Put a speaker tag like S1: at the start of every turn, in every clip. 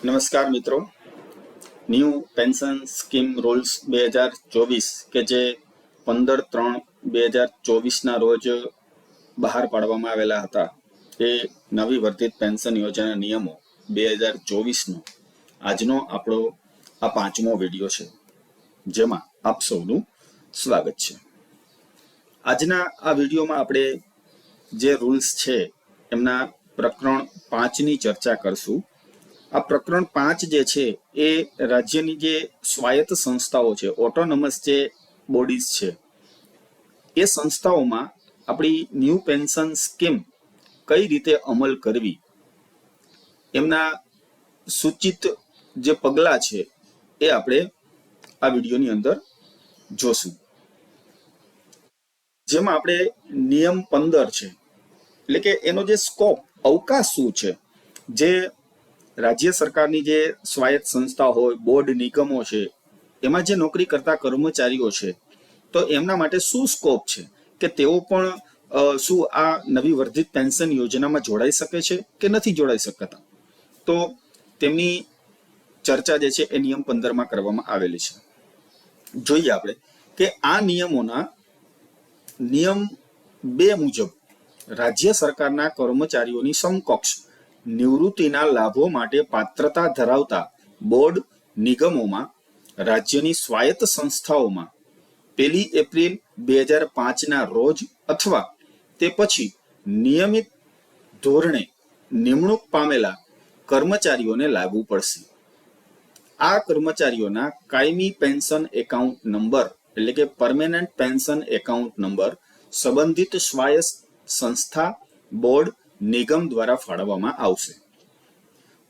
S1: નમસ્કાર મિત્રો, new pension scheme rules 2024 કે જે 15/3/2024ના રોજ બહાર પાડવામાં આવેલા હતા એ નવી વર્ધિત પેન્શન યોજના નિયમો 2024નો આજનો આપણો આ 5મો વિડીયો છે, જેમાં આપ સૌનું સ્વાગત છે. આજના આ વિડીયોમાં આપણે જે રૂલ્સ છે એમના પ્રકરણ 5ની ચર્ચા કરશું. આ પ્રકરણ 5 જે છે એ રાજ્યની જે સ્વાયત્ત સંસ્થાઓ છે, ઓટોનોમસ જે બોડીઝ છે, એ સંસ્થાઓમાં આપણી ન્યૂ પેન્શન સ્કીમ કઈ રીતે અમલ કરવી એમના સૂચિત જે પગલાં છે એ આપણે આ વિડીયોની અંદર જોશું. જેમાં આપણે નિયમ 15 છે, એટલે કે એનો જે સ્કોપ, અવકાશ શું છે, જે રાજ્ય સરકારની જે સ્વાયત્ત સંસ્થા હોય, બોર્ડ નિગમો છે, એમાં જે નોકરી કરતા કર્મચારીઓ છે, તો એમના માટે શું સ્કોપ છે કે તેઓ પણ શું આ નવી વર્ધિત પેન્શન યોજનામાં જોડાઈ શકે છે કે નથી જોડાઈ શકતા. તો તેમની ચર્ચા જે છે એ નિયમ 15માં કરવામાં આવેલી છે. જોઈએ આપણે કે આ નિયમોના નિયમ 2 મુજબ રાજ્ય સરકારના કર્મચારીઓની સમકક્ષ નિવૃત્તિના લાભો માટે પાત્રતા ધરાવતા બોર્ડ નિગમોમાં રાજ્યની સ્વાયત્ત સંસ્થાઓમાં 1 એપ્રિલ 2005ના રોજ અથવા તે પછી નિયમિત ધોરણે નિમણૂક પામેલા કર્મચારીઓને લાગુ પડશે. આ કર્મચારીઓના કાયમી પેન્શન એકાઉન્ટ નંબર, એટલે કે પરમેનન્ટ પેન્શન એકાઉન્ટ નંબર સંબંધિત સ્વાયત્ત સંસ્થા, બોર્ડ, નિગમ દ્વારા ફાળવવામાં આવશે.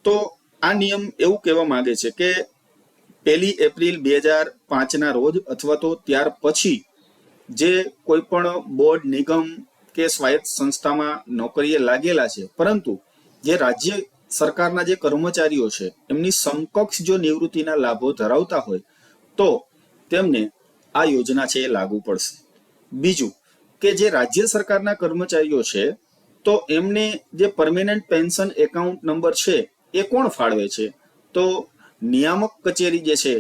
S1: તો આ નિયમ એવું કહેવા માંગે છે કે 1 એપ્રિલ 2005ના રોજ અથવા તો ત્યાર પછી જે કોઈ પણ બોર્ડ, નિગમ કે સ્વાયત્ત સંસ્થામાં નોકરીએ લાગેલા છે, પરંતુ જે રાજ્ય સરકારના જે કર્મચારીઓ છે એમની સમકક્ષ જો નિવૃત્તિના લાભો ધરાવતા હોય તો તેમને આ યોજના છે એ લાગુ પડશે. બીજું કે જે રાજ્ય સરકારના કર્મચારીઓ છે તો એમને જે પરમેનન્ટ પેન્શન એકાઉન્ટ નંબર છે એ કોણ ફાળવે છે? તો નિયામક કચેરી જે છે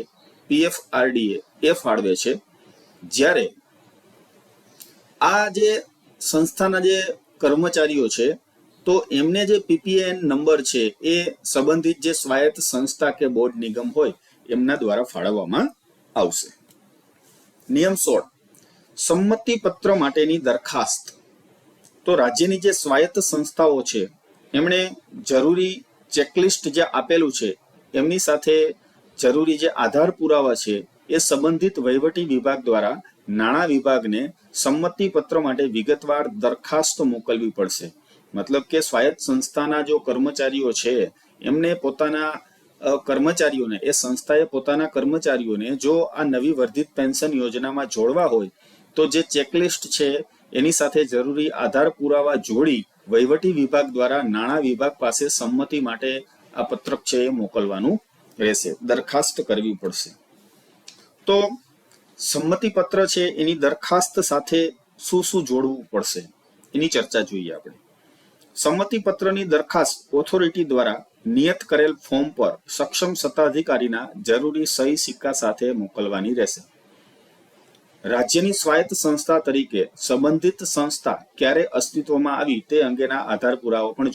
S1: PFRDA એ ફાળવે છે. જ્યારે આ જે સંસ્થાના જે કર્મચારીઓ છે તો એમને જે PPN નંબર છે એ સંબંધિત જે સ્વાયત્ત સંસ્થા કે બોર્ડ નિગમ હોય એમના દ્વારા ફાળવવામાં આવશે. નિયમ 16, સંમતિ પત્ર માટેની દરખાસ્ત. તો રાજ્યની જે સ્વાયત્ત સંસ્થાઓ છે એમણે જરૂરી ચેકલિસ્ટ જે આપેલું છે એમની સાથે જરૂરી જે આધાર પુરાવા છે એ સંબંધિત વહીવટી વિભાગ દ્વારા નાણાં વિભાગને સંમતિ પત્ર માટે વિગતવાર દરખાસ્ત મોકલવી પડશે. મતલબ કે સ્વાયત્ત સંસ્થાના જો કર્મચારીઓ છે એમને પોતાના કર્મચારીઓને, એ સંસ્થાએ પોતાના કર્મચારીઓને જો આ નવી વર્ધિત પેન્શન યોજનામાં જોડવા હોય તો જે ચેકલિસ્ટ છે એની સાથે જરૂરી આધાર પુરાવા જોડી વહીવટી વિભાગ દ્વારા નાણાં વિભાગ પાસે સંમતિ માટે આ પત્રક છે એ મોકલવાનું રહેશે, દરખાસ્ત કરવી પડશે. તો સંમતિ પત્ર છે એની દરખાસ્ત સાથે શું શું જોડવું પડશે એની ચર્ચા જોઈએ આપણે. સંમતિ પત્રની દરખાસ્ત ઓથોરિટી દ્વારા નિયત કરેલ ફોર્મ પર સક્ષમ સત્તાધિકારીના જરૂરી સહી સિક્કા સાથે મોકલવાની રહેશે. રાજ્યની સ્વાયત્ત સંસ્થા તરીકે સંબંધિત સંસ્થા ક્યારે અસ્તિત્વમાં આવી તે અંગેના આધાર પુરાવા પણ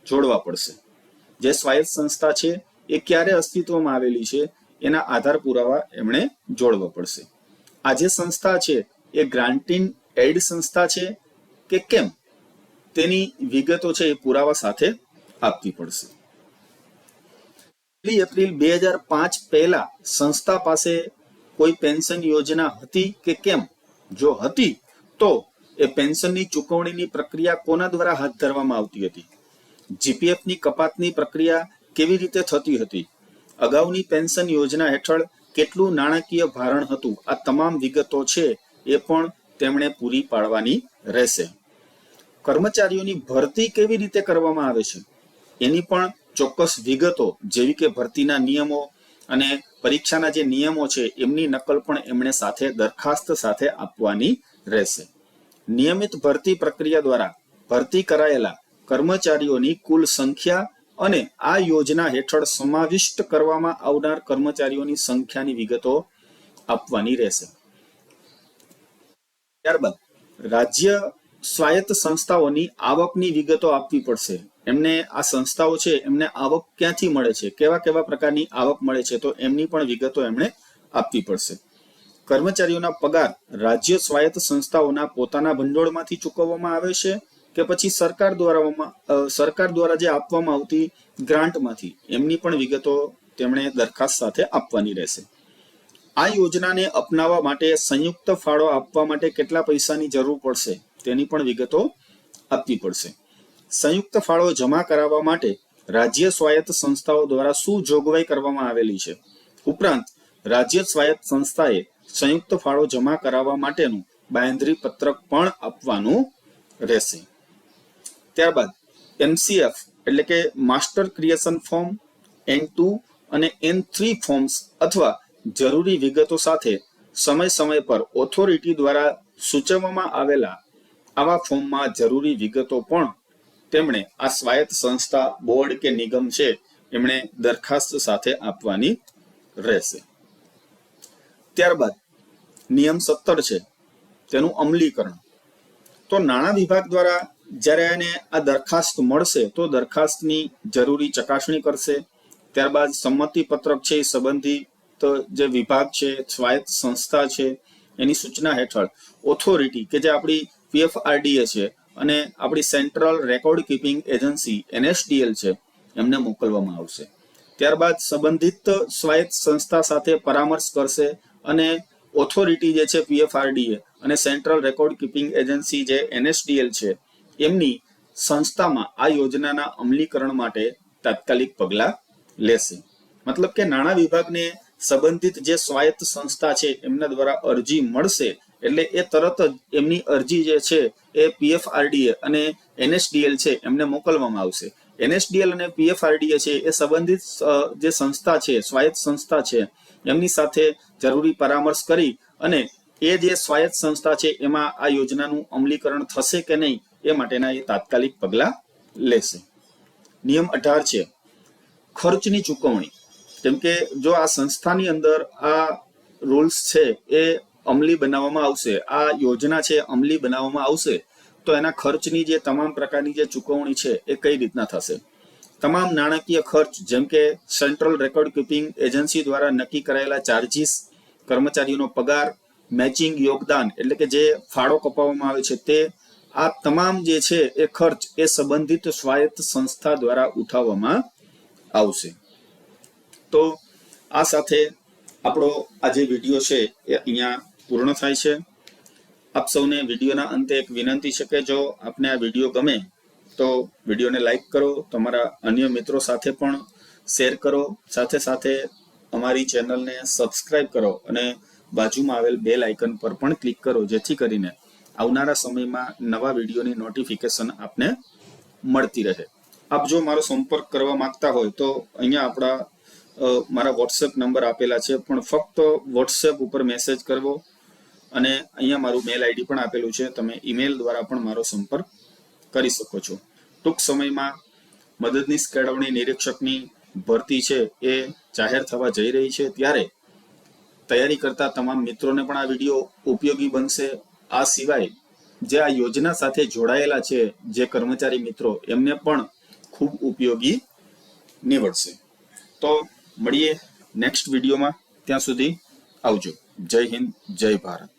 S1: જોડવા પડશે. જે સ્વાયત્ત સંસ્થા છે એ ક્યારે અસ્તિત્વમાં આવેલી છે એના આધાર પુરાવા એમણે જોડવા પડશે. આ જે સંસ્થા છે એ ગ્રાન્ટિંગ એડ સંસ્થા છે કે કેમ તેની વિગતો છે એ પુરાવા સાથે આપવી પડશે. 1 એપ્રિલ 2005 પહેલા સંસ્થા પાસે કોઈ પેન્શન યોજના હતી કે કેમ? જો હતી તો એ પેન્શનની ચૂકવણીની પ્રક્રિયા કોના દ્વારા હાથ ધરવામાં આવતી હતી? GPFની કપાતની પ્રક્રિયા કેવી રીતે થતી હતી? અગાઉની પેન્શન યોજના હેઠળ કેટલું નાણાકીય ભારણ હતું? આ તમામ વિગતો છે એ પણ તેમણે પૂરી પાડવાની રહેશે. કર્મચારીઓની ભરતી કેવી રીતે કરવામાં આવે છે એની પણ ચોક્કસ વિગતો, જેવી કે ભરતીના નિયમો અને પરીક્ષાના જે નિયમો છે એમની નકલ પણ એમણે સાથે દરખાસ્ત સાથે આપવાની રહેશે. નિયમિત ભરતી પ્રક્રિયા દ્વારા ભરતી કરાયેલા કર્મચારીઓની કુલ સંખ્યા અને આ યોજના હેઠળ સમાવિષ્ટ કરવામાં આવનાર કર્મચારીઓની સંખ્યાની વિગતો આપવાની રહેશે. ત્યારબાદ રાજ્ય સ્વાયત્ત સંસ્થાઓની આવકની વિગતો આપવી પડશે. એમને આ સંસ્થાઓ છે એમને આવક ક્યાંથી મળે છે, કેવા કેવા પ્રકારની આવક મળે છે, તો એમની પણ વિગતો એમણે આપવી પડશે. કર્મચારીઓના પગાર રાજ્ય સ્વાયત્ત સંસ્થાઓના પોતાના ભંડોળમાંથી ચૂકવવામાં આવે છે કે પછી સરકાર દ્વારા જે આપવામાં આવતી ગ્રાન્ટમાંથી, એમની પણ વિગતો તેમણે દરખાસ્ત સાથે આપવાની રહેશે. આ યોજનાને અપનાવવા માટે સંયુક્ત ફાળો આપવા માટે કેટલા પૈસાની જરૂર પડશે તેની પણ વિગતો આપવી પડશે. સંયુક્ત ફાળો જમા કરાવવા માટે રાજ્ય સ્વાયત્ત સંસ્થાઓ દ્વારા શું જોગવાઈ કરવામાં આવેલી છે. ઉપરાંત રાજ્ય સ્વાયત્ત સંસ્થાએ સંયુક્ત ફાળો જમા કરાવવા માટેનું બાંયધરી પત્રક પણ આપવાનું રહેશે. ત્યારબાદ MCF એટલે કે માસ્ટર ક્રિએશન ફોર્મ, N2 અને N3 ફોર્મ્સ અથવા જરૂરી વિગતો સાથે સમય પર ઓથોરિટી દ્વારા સૂચવવામાં આવેલા આવા ફોર્મમાં જરૂરી વિગતો પણ તેમણે આ સ્વાયત્ત સંસ્થા, બોર્ડ કે નિગમ છે એમણે દરખાસ્ત સાથે આપવાની રહેશે. ત્યારબાદ નિયમ 17 છે તેનું અમલીકરણ. તો નાણાં વિભાગ દ્વારા જ્યારે એને આ દરખાસ્ત મળશે તો દરખાસ્તની જરૂરી ચકાસણી કરશે. ત્યારબાદ સંમતિ પત્રક છે એ સંબંધિત જે વિભાગ છે, સ્વાયત્ત સંસ્થા છે, એની સૂચના હેઠળ ઓથોરિટી કે જે આપણી PFRDA છે અને આપણી central record keeping agency NSDL છે એમને મોકલવામાં આવશે. ત્યારબાદ સંબંધિત સ્વાયત્ત સંસ્થા સાથે પરામર્શ કરશે અને ઓથોરિટી જે છે PFRDA અને સેન્ટ્રલ રેકોર્ડ કીપિંગ એજન્સી જે NSDL છે એમની સંસ્થામાં આ યોજનાના અમલીકરણ માટે તાત્કાલિક પગલાં લેશે. મતલબ કે નાણાં વિભાગને સંબંધિત જે સ્વાયત્ત સંસ્થા છે એમના દ્વારા અરજી મળશે એટલે એ તરત જ એમની અરજી જે છે એ PFRDA અને NSDL છે એમને મોકલવામાં આવશે. NSDL અને PFRDA છે એ સંબંધિત જે સંસ્થા છે, સ્વાયત્ત સંસ્થા છે, એમની સાથે જરૂરી પરામર્શ કરી અને એ જે સ્વાયત્ત સંસ્થા છે એમાં આ યોજનાનું અમલીકરણ થશે કે નહીં એ માટેના એ તાત્કાલિક પગલાં લેશે. નિયમ 18 છે ખર્ચની ચૂકવણી. કેમ કે જો આ સંસ્થાની અંદર આ રૂલ્સ છે એ અમલી બનાવવામાં આવશે, આ યોજના છે અમલી બનાવવામાં આવશે, તો એના ખર્ચની જે તમામ પ્રકારની જે ચૂકવણી છે એ કઈ રીતના થશે. તમામ નાણાકીય ખર્ચ જેમ કે સેન્ટ્રલ રેકોર્ડ કીપિંગ એજન્સી દ્વારા નક્કી કરાયેલા ચાર્જીસ, કર્મચારીઓનો પગાર, મેચિંગ યોગદાન એટલે કે જે ફાળો કપાવવામાં આવે છે તે, આ તમામ જે છે એ ખર્ચ એ સંબંધિત સ્વાયત્ત સંસ્થા દ્વારા ઉઠાવવામાં આવશે. તો આ સાથે આપણો આ જે વિડીયો છે એ અહીંયા પૂર્ણ થાય છે. આપ સૌને વિડીયોના અંતે એક વિનંતી છે કે જો આપને આ વિડીયો ગમે તો વિડીયોને લાઈક કરો, તમારા અન્ય મિત્રો સાથે પણ શેર કરો, સાથે સાથે અમારી ચેનલને સબસ્ક્રાઇબ કરો અને બાજુમાં આવેલ બેલ આઇકન પર પણ ક્લિક કરો જેથી કરીને આવનારા સમયમાં નવા વિડીયોની નોટિફિકેશન આપને મળતી રહે. આપ જો મારો સંપર્ક કરવા માંગતા હોય તો અહીંયા મારા વોટ્સએપ નંબર આપેલા છે, પણ ફક્ત વોટ્સએપ ઉપર મેસેજ કરવો અને અહીંયા મારું મેલ આઈડી પણ આપેલું છે, તમે ઈમેલ દ્વારા પણ મારો સંપર્ક કરી શકો છો. ટૂંક સમયમાં મદદનીશ કેળવણી નિરીક્ષકની ભરતી છે એ જાહેર થવા જઈ રહી છે, ત્યારે તૈયારી કરતા તમામ મિત્રોને પણ આ વિડીયો ઉપયોગી બનશે. આ સિવાય જે આ યોજના સાથે જોડાયેલા છે જે કર્મચારી મિત્રો, એમને પણ ખૂબ ઉપયોગી નીવડશે. તો મળીએ નેક્સ્ટ વિડીયોમાં, ત્યાં સુધી આવજો. જય હિન્દ, જય ભારત.